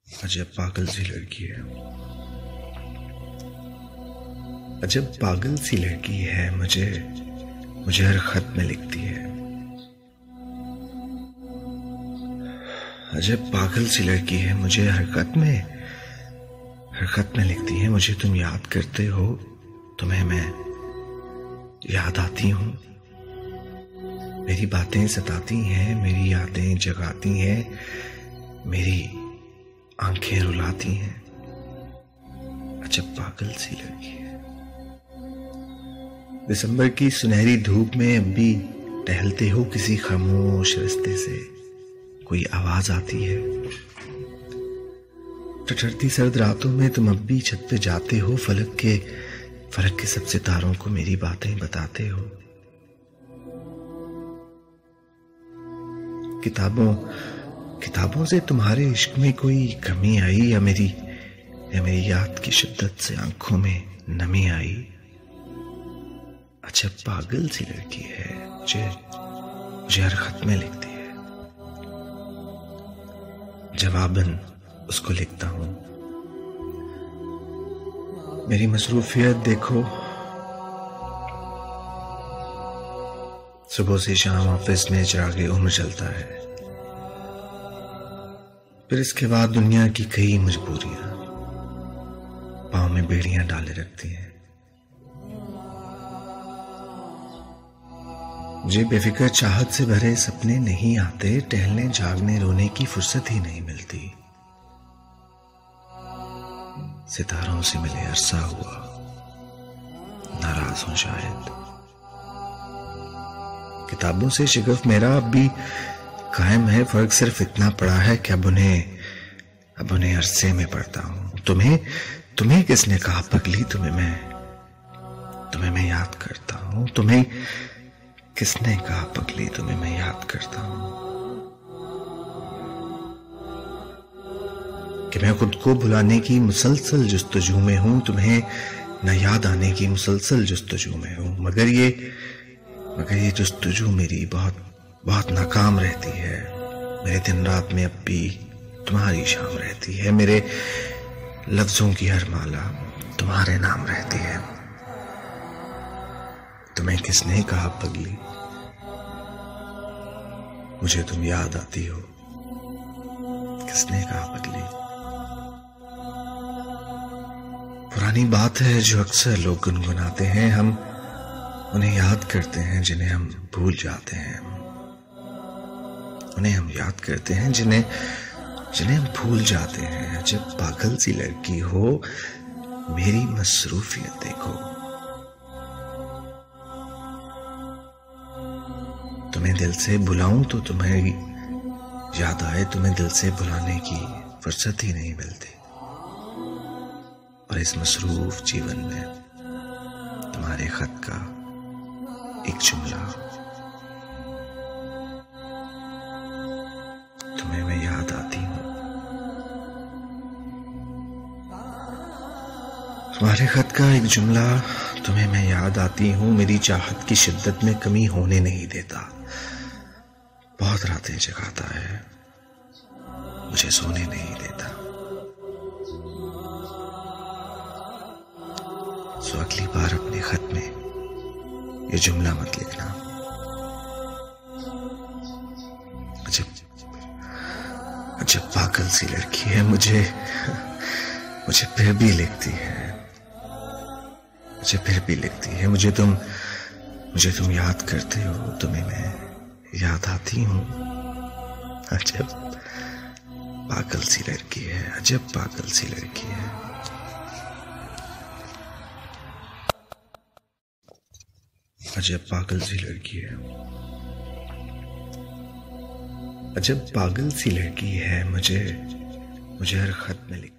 अजब पागल सी लड़की है। अजब पागल सी लड़की है। मुझे मुझे हर खत में लिखती है। अजब पागल सी लड़की है। मुझे हर खत में लिखती है। मुझे तुम याद करते हो, तुम्हें मैं याद आती हूं। मेरी बातें सताती हैं, मेरी यादें जगाती हैं, मेरी आंखें रुलाती हैं। अजब पागल सी लड़की है। दिसंबर की सुनहरी धूप में अब भी टहलते हो किसी खामोश रास्ते से, कोई आवाज आती है। ठठरती सर्द रातों में तुम अब भी छत पे जाते हो, फलक के सब सितारों को मेरी बातें बताते हो। किताबों से तुम्हारे इश्क में कोई कमी आई, या मेरी याद की शिद्दत से आंखों में नमी आई। अच्छा पागल सी लड़की है। मुझे हर खत में लिखती है। जवाबन उसको लिखता हूं, मेरी मसरूफियत देखो, सुबह से शाम ऑफिस में चिरागे उम्र चलता है, फिर इसके बाद दुनिया की कई मजबूरियां पांव में बेड़ियां डाले रखती हैं। मुझे बेफिक्र चाहत से भरे सपने नहीं आते, टहलने जागने रोने की फुर्सत ही नहीं मिलती। सितारों से मिले अरसा हुआ, नाराज हूं शायद। किताबों से शिगफ मेरा अब भी कायम है, फर्क सिर्फ इतना पड़ा है कि अब उन्हें अरसे में पढ़ता हूं। तुम्हें किसने कहा पगली, तुम्हें मैं याद करता हूं। तुम्हें किसने कहा पगली, तुम्हें मैं याद करता हूं। कि मैं खुद को भुलाने की मुसलसल जुस्तजू में हूं, तुम्हें न याद आने की मुसलसल जुस्तजू में हूं। मगर ये जुस्तजू मेरी बहुत नाकाम रहती है। मेरे दिन रात में अब भी तुम्हारी शाम रहती है। मेरे लफ्जों की हर माला तुम्हारे नाम रहती है। तुम्हें किसने कहा पगली, मुझे तुम याद आती हो। किसने कहा पगली। पुरानी बात है जो अक्सर लोग गुनगुनाते हैं। हम उन्हें याद करते हैं जिन्हें हम भूल जाते हैं। उन्हें हम याद करते हैं जिन्हें हम भूल जाते हैं। जब पागल सी लड़की हो, मेरी मसरूफियत देखो। तुम्हें दिल से बुलाऊं तो तुम्हें याद आए, तुम्हें दिल से बुलाने की फुर्सत ही नहीं मिलती। और इस मसरूफ जीवन में तुम्हारे खत का एक जुमला, तुम्हें मैं याद आती हूं। तुम्हारे खत का एक जुमला, तुम्हें मैं याद आती हूं, मेरी चाहत की शिद्दत में कमी होने नहीं देता। बहुत रातें जगाता है, मुझे सोने नहीं देता। सो अगली बार अपने खत में ये जुमला मत लिखना। अजब पागल सी लड़की है। मुझे फिर भी लिखती है। मुझे तुम याद करते हो, तुम्हें मैं याद आती हूं। अजब पागल सी लड़की है। अजब पागल सी लड़की है। अजब पागल सी लड़की है। अजब पागल सी लड़की है। मुझे हर खत में लिख